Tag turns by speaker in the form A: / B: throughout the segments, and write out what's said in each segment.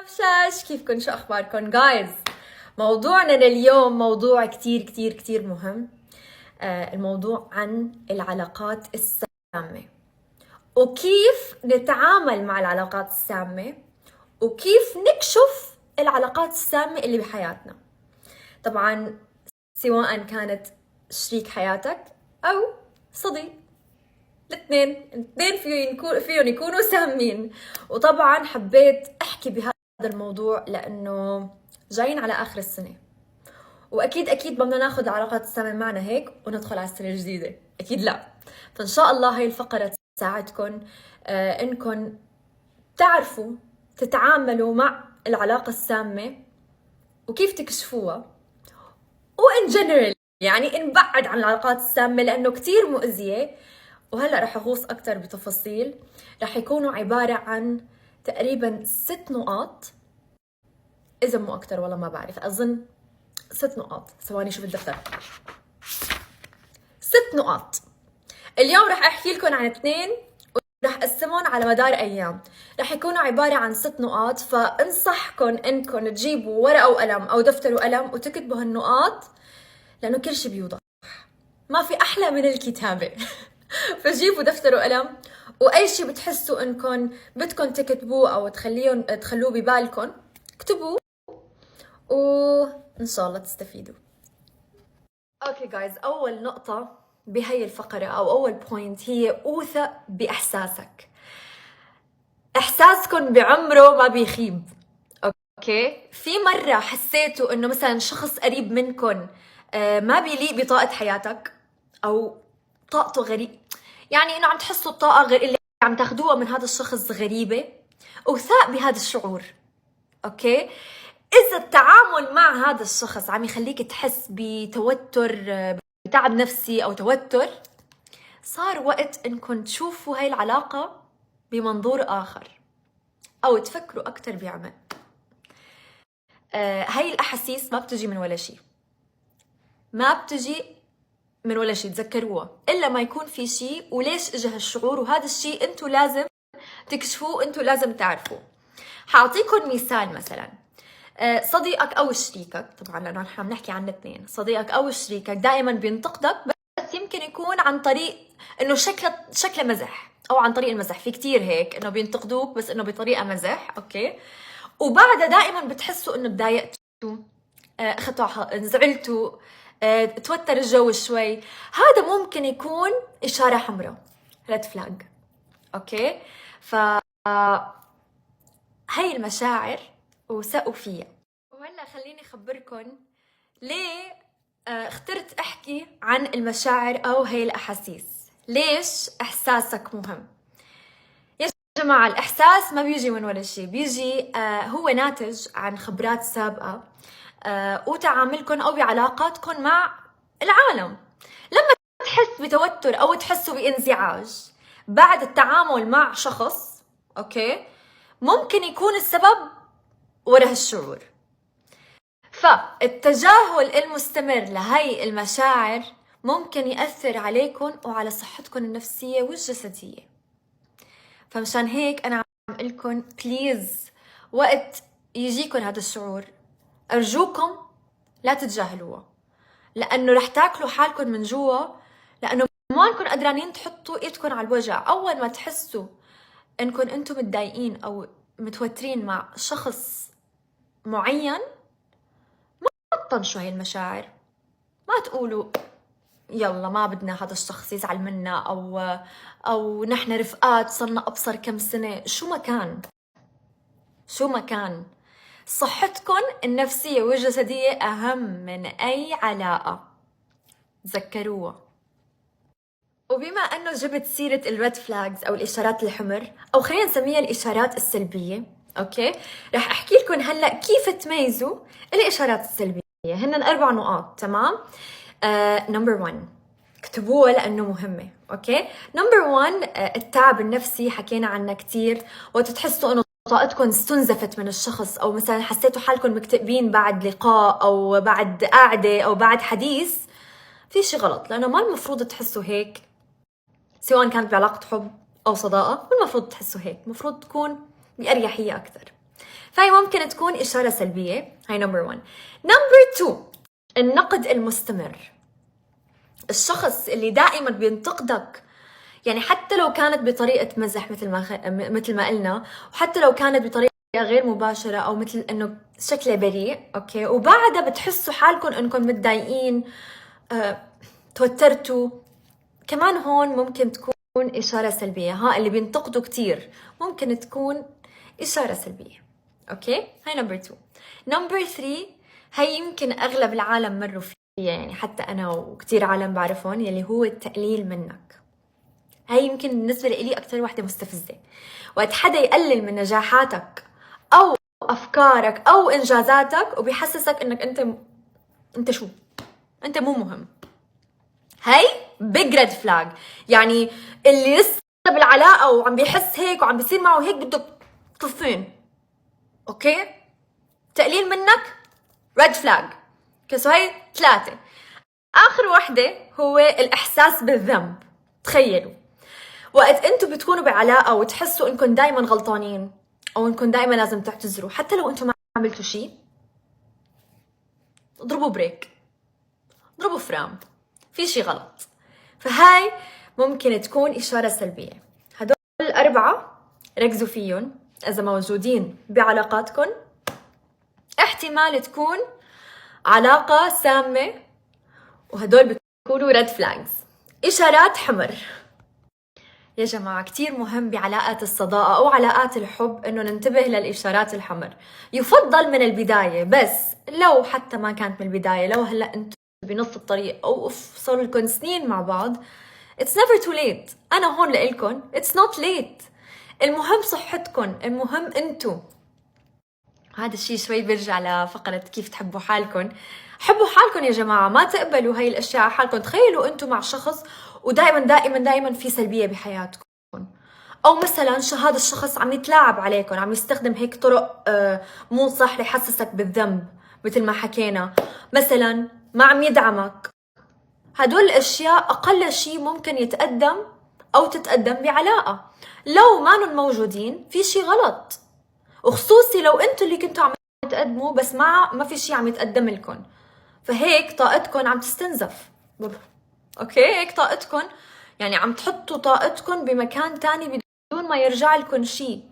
A: شاش كيفكن؟ شو اخباركن جايز؟ موضوعنا لليوم موضوع كتير مهم. الموضوع عن العلاقات السامة وكيف نتعامل مع العلاقات السامة وكيف نكشف العلاقات السامة اللي بحياتنا. طبعا سواء كانت شريك حياتك او صديق، الاثنين فيهم يكونوا سامين. وطبعا حبيت احكي بهذا الموضوع لانه جايين على اخر السنه، واكيد بدنا ناخذ العلاقات السامه معنا هيك وندخل على السنه الجديده، اكيد لا. فان شاء الله هاي الفقره تساعدكم انكم تعرفوا تتعاملوا مع العلاقه السامه وكيف تكشفوها، وان جنرال يعني نبعد عن العلاقات السامه لانه كتير مؤذيه. وهلأ رح أغوص أكتر بتفاصيل، رح يكونوا عبارة عن تقريبا 6 نقاط، إذا مو أكتر والله ما بعرف، أظن 6 نقاط. ثواني شوف الدفتر. 6 نقاط. اليوم رح أحكي لكم عن 2 ورح أقسمهم على مدار أيام. رح يكونوا عبارة عن 6 نقاط، فأنصحكم إنكم تجيبوا ورقة وقلم أو دفتر وقلم وتكتبوا هالنقاط، لأنه كل شي بيوضح. ما في أحلى من الكتابة. فجيبوا دفتر وقلم، واي شيء بتحسوا انكم بدكم تكتبوه او تخلوه ببالكم اكتبوه، وان شاء الله تستفيدوا. اوكي جايز، اول نقطة بهي الفقرة او اول بوينت هي اوثق باحساسك. احساسكم بعمره ما بيخيب. اوكي، في مرة حسيتوا انه مثلا شخص قريب منكم ما بيليق بطاقة حياتك، او طاقته غريب، يعني انه عم تحسوا الطاقه غير اللي عم تاخدوها من هذا الشخص غريبه، وثق بهذا الشعور. اوكي، اذا التعامل مع هذا الشخص عم يخليك تحس بتوتر، بتعب نفسي او توتر، صار وقت انكم تشوفوا هاي العلاقه بمنظور اخر او تفكروا اكثر بعمق. هاي الاحاسيس ما بتجي من ولا شيء، ما بتجي من ولا شيء، تذكروها، الا ما يكون في شيء. وليش اجى هالشعور؟ وهذا الشيء انتم لازم تكشفوه، انتم لازم تعرفوه. حاعطيكم مثال، مثلا صديقك او شريكك، طبعا لانه نحن بنحكي عن الاثنين، صديقك او شريكك دائما بينتقدك، بس يمكن يكون عن طريق انه شكله مزح، او عن طريق المزح. في كتير هيك انه بينتقدوك بس انه بطريقه مزح. اوكي، وبعدها دائما بتحسوا انه تضايقتوا، اخذتوا، زعلتوا، توتر الجو شوي. هذا ممكن يكون إشارة حمراء، ريد فلاج. أوكي، هاي المشاعر وثقوا فيها. وهلا خليني أخبركم ليه اخترت أحكي عن المشاعر أو هاي الأحاسيس. ليش إحساسك مهم؟ يا جماعة، الإحساس ما بيجي من ولا شيء، بيجي هو ناتج عن خبرات سابقة وتعاملكم أو بعلاقاتكم مع العالم. لما تحس بتوتر أو تحسوا بانزعاج بعد التعامل مع شخص، أوكي، ممكن يكون السبب ورا هالشعور. فالتجاهل المستمر لهي المشاعر ممكن يأثر عليكم وعلى صحتكم النفسية والجسدية. فمشان هيك أنا عم قلكن بليز، وقت يجيكن هذا الشعور أرجوكم لا تتجاهلوها، لأنه رح تاكلوا حالكم من جوا، لأنه ما انكم قدرانين تحطوا ايدكم على الوجع. أول ما تحسوا انكم انتم متضايقين أو متوترين مع شخص معين، ما تطنشوا هاي المشاعر، ما تقولوا يلا ما بدنا هذا الشخص يزعل منا، أو نحن رفقات صرنا أبصر كم سنة. شو ما كان صحتكم النفسية والجسدية أهم من أي علاقة، تذكروها. وبما أنه جبت سيرة الريد فلاجز أو الإشارات الحمر، أو خلينا نسميها الإشارات السلبية، أوكي، رح أحكي لكم هلأ كيف تميزوا الإشارات السلبية. هن 4 نقاط، تمام؟ نمبر 1 اكتبوها لأنه مهمة. أوكي، نمبر 1 التعب النفسي، حكينا عنه كتير. وتتحسوا أنه طاقتكم استنزفت من الشخص، او مثلا حسيتوا حالكم مكتئبين بعد لقاء او بعد قعده او بعد حديث، في شيء غلط، لانه ما المفروض تحسوا هيك. سواء كانت بعلاقه حب او صداقه، ما المفروض تحسوا هيك، المفروض تكون بأريحية اكثر. فهي ممكن تكون إشارة سلبية. هاي نمبر 1. نمبر 2، النقد المستمر. الشخص اللي دائما بينتقدك، يعني حتى لو كانت بطريقة مزح مثل ما قلنا، وحتى لو كانت بطريقة غير مباشرة أو مثل إنه شكله بريء، أوكي، وبعدها بتحسوا حالكم إنكم متضايقين، توترتوا، كمان هون ممكن تكون إشارة سلبية. ها اللي بينتقدوا كتير ممكن تكون إشارة سلبية. أوكي، هاي نمبر 2. نمبر 3، هاي يمكن أغلب العالم مروا فيها، يعني حتى أنا وكتير عالم بعرفهم، يلي هو التقليل منك. هاي يمكن بالنسبة لي أكتر واحدة مستفزة. وقت حدا يقلل من نجاحاتك أو أفكارك أو إنجازاتك وبيحسسك إنك أنت شو؟ أنت مو مهم. هاي big red flag. يعني اللي لسه بالعلاقة وعم بيحس هيك وعم بيصير معه هيك بده طفين. أوكي؟ تقليل منك red flag. كسو هاي 3. آخر واحدة هو الإحساس بالذنب. تخيلوا وقت انتوا بتكونوا بعلاقة وتحسوا انكم دايما غلطانين او انكم دايما لازم تعتذروا، حتى لو انتوا ما عملتوا شيء، اضربوا بريك، اضربوا فرام، في شيء غلط. فهاي ممكن تكون إشارة سلبية. هدول 4 ركزوا فيهم إذا موجودين بعلاقاتكم. احتمال تكون علاقة سامة، وهدول بيكونوا ريد فلاجز، إشارات حمر. يا جماعة كتير مهم بعلاقات الصداقة أو علاقات الحب إنه ننتبه للإشارات الحمر. يفضل من البداية، بس لو حتى ما كانت من البداية، لو هلأ أنتوا بنص الطريق أو صار لكم سنين مع بعض، it's never too late. أنا هون لإلكن، it's not late. المهم صحتكم، المهم أنتوا. هذا الشيء شوي بيرجع لفقرة كيف تحبوا حالكم. حبوا حالكم يا جماعة، ما تقبلوا هاي الأشياء على حالكم. تخيلوا أنتوا مع شخص ودائما دائما دائما في سلبية بحياتكم، أو مثلا هذا الشخص عم يتلاعب عليكم، عم يستخدم هيك طرق مو صح ليحسسك بالذنب مثل ما حكينا، مثلا ما عم يدعمك. هدول الأشياء أقل شيء ممكن يتقدم أو تتقدم بعلاقة. لو ما موجودين في شيء غلط، وخصوصي لو انتوا اللي كنتوا عم تقدموا بس ما في شيء عم يتقدم لكم، فهيك طاقتكم عم تستنزف. اوكي، هيك طاقتكم، يعني عم تحطوا طاقتكم بمكان تاني بدون ما يرجع لكم شيء.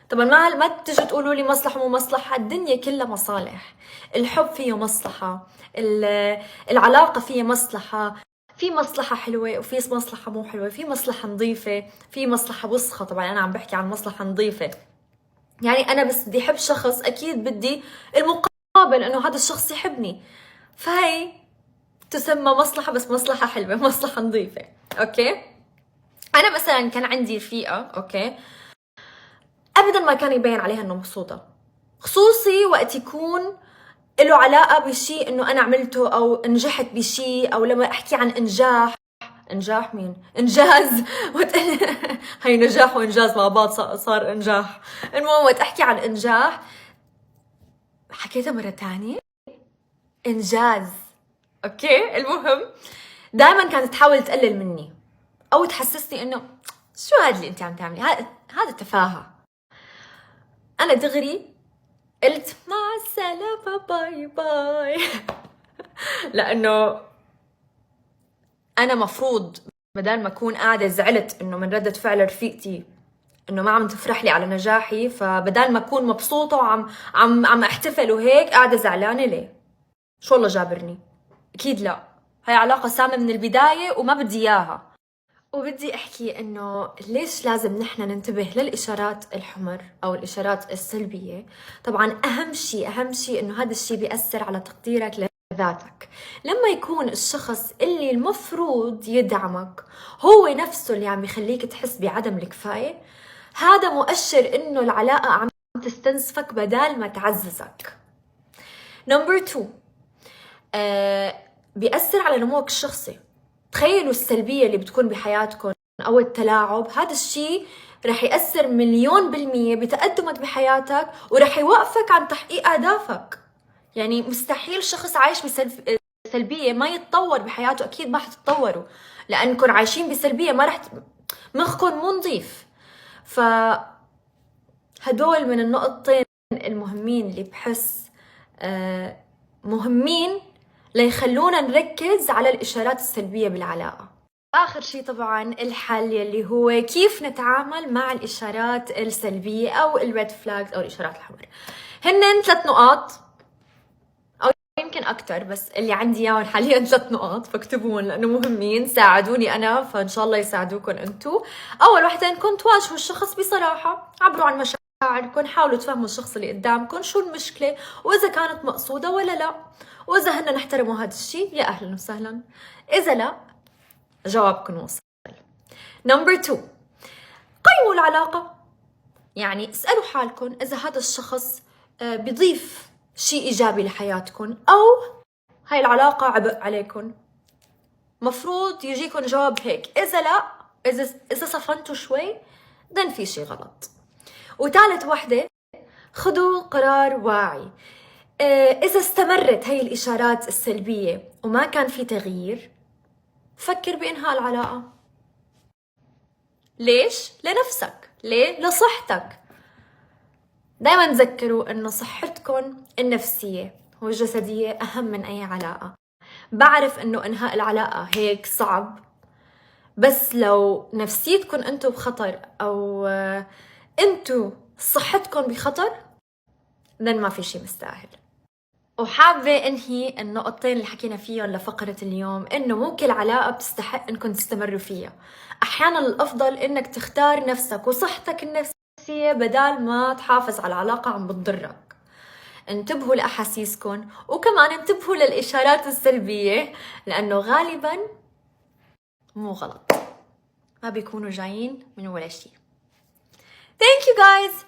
A: طبعا ما تجي تقولوا لي مصلحة مو مصلحة، الدنيا كلها مصالح. الحب فيه مصلحة، العلاقة فيها مصلحة، في مصلحة حلوة وفي مصلحة مو حلوة، في مصلحة نظيفة، في مصلحة وسخة. طبعا أنا عم بحكي عن مصلحة نظيفة، يعني أنا بس بدي أحب شخص أكيد بدي المقابل إنه هذا الشخص يحبني، فهي تسمى مصلحة، بس مصلحة حلوة، مصلحة نظيفة. أوكي، أنا مثلا كان عندي رفيقة، أوكي، أبدا ما كان يبين عليها إنه مبسوطة، خصوصي وقت يكون له علاقة بشيء إنه أنا عملته أو نجحت بشيء، أو لما أحكي عن إنجاح مين؟ إنجاز هاي نجاح وإنجاز مع بعض صار إنجاح. المهم وقت أحكي عن إنجاح حكيتها مرة تانية إنجاز. أوكي، المهم دائما كانت تحاول تقلل مني أو تحسسني إنه شو هاد اللي أنت عم تعملي، هذا تفاهة. أنا دغري قلت مع السلامة، باي باي لأنه أنا مفروض بدل ما أكون قاعدة زعلت إنه من ردة فعل رفيقتي إنه ما عم تفرح لي على نجاحي، فبدل ما أكون مبسوطة وعم عم أحتفل وهيك قاعدة زعلانة، ليه؟ شو الله جابرني؟ أكيد لا، هاي علاقة سامة من البداية وما بدي إياها. وبدي أحكي إنه ليش لازم نحن ننتبه للإشارات الحمر أو الإشارات السلبية. طبعا أهم شيء إنه هذا الشيء بيأثر على تقديرك لذاتك. لما يكون الشخص اللي المفروض يدعمك هو نفسه اللي عم يخليك تحس بعدم الكفاية، هذا مؤشر إنه العلاقة عم تستنزفك بدال ما تعززك. نمبر 2، بيأثر على نموك الشخصي. تخيلوا السلبية اللي بتكون بحياتكم أو التلاعب، هذا الشيء رح يأثر 1,000,000% بتقدمك بحياتك ورح يوقفك عن تحقيق أهدافك. يعني مستحيل شخص عايش بسلبية ما يتطور بحياته، أكيد ما حتتطوروا لأنكم عايشين بسلبية، ما رح مخكم مو نظيف. فهدول من النقطتين المهمين اللي بحس مهمين ليخلونا نركز على الإشارات السلبية بالعلاقة. آخر شيء طبعا الحل يلي هو كيف نتعامل مع الإشارات السلبية أو الريد فلاجز أو الإشارات الحمر. هن 3 نقاط أو يمكن أكتر، بس اللي عندي إياهم حاليا 3 نقاط، فاكتبوهم لأنه مهمين، ساعدوني أنا فإن شاء الله يساعدوكم أنتو. أول وحدة إنكم تواجهوا الشخص بصراحة، عبروا عن مشاعركم، حاولوا تفهموا الشخص اللي قدامكم شو المشكلة وإذا كانت مقصودة ولا لا، وإذا هن نحترموا هذا الشيء يا أهلا وسهلا، إذا لا جوابكم وصل. نمبر 2، قيموا العلاقة. يعني اسألوا حالكم إذا هذا الشخص بيضيف شيء إيجابي لحياتكم أو هاي العلاقة عبء عليكم. مفروض يجيكم جواب هيك، إذا لا، إذا صفنتوا شوي then في شيء غلط. وثالث وحدة، خذوا قرار واعي. إذا استمرت هاي الإشارات السلبية وما كان في تغيير، فكر بإنهاء العلاقة. ليش؟ لنفسك. ليه؟ لصحتك. دايما تذكروا إنه صحتكم النفسية والجسدية أهم من أي علاقة. بعرف إنه إنهاء العلاقة هيك صعب، بس لو نفسيتكم أنتوا بخطر أو أنتوا صحتكم بخطر then ما في شي مستاهل. وحابة انهي النقطتين اللي حكينا فيهم لفقرة اليوم، انه مو كل علاقة بتستحق انكم تستمروا فيها. احيانا الافضل انك تختار نفسك وصحتك النفسية بدال ما تحافظ على العلاقة عم بتضرك. انتبهوا لأحاسيسكم، وكمان انتبهوا للإشارات السلبية لأنه غالبا مو غلط، ما بيكونوا جايين من ولا شيء. Thank you guys.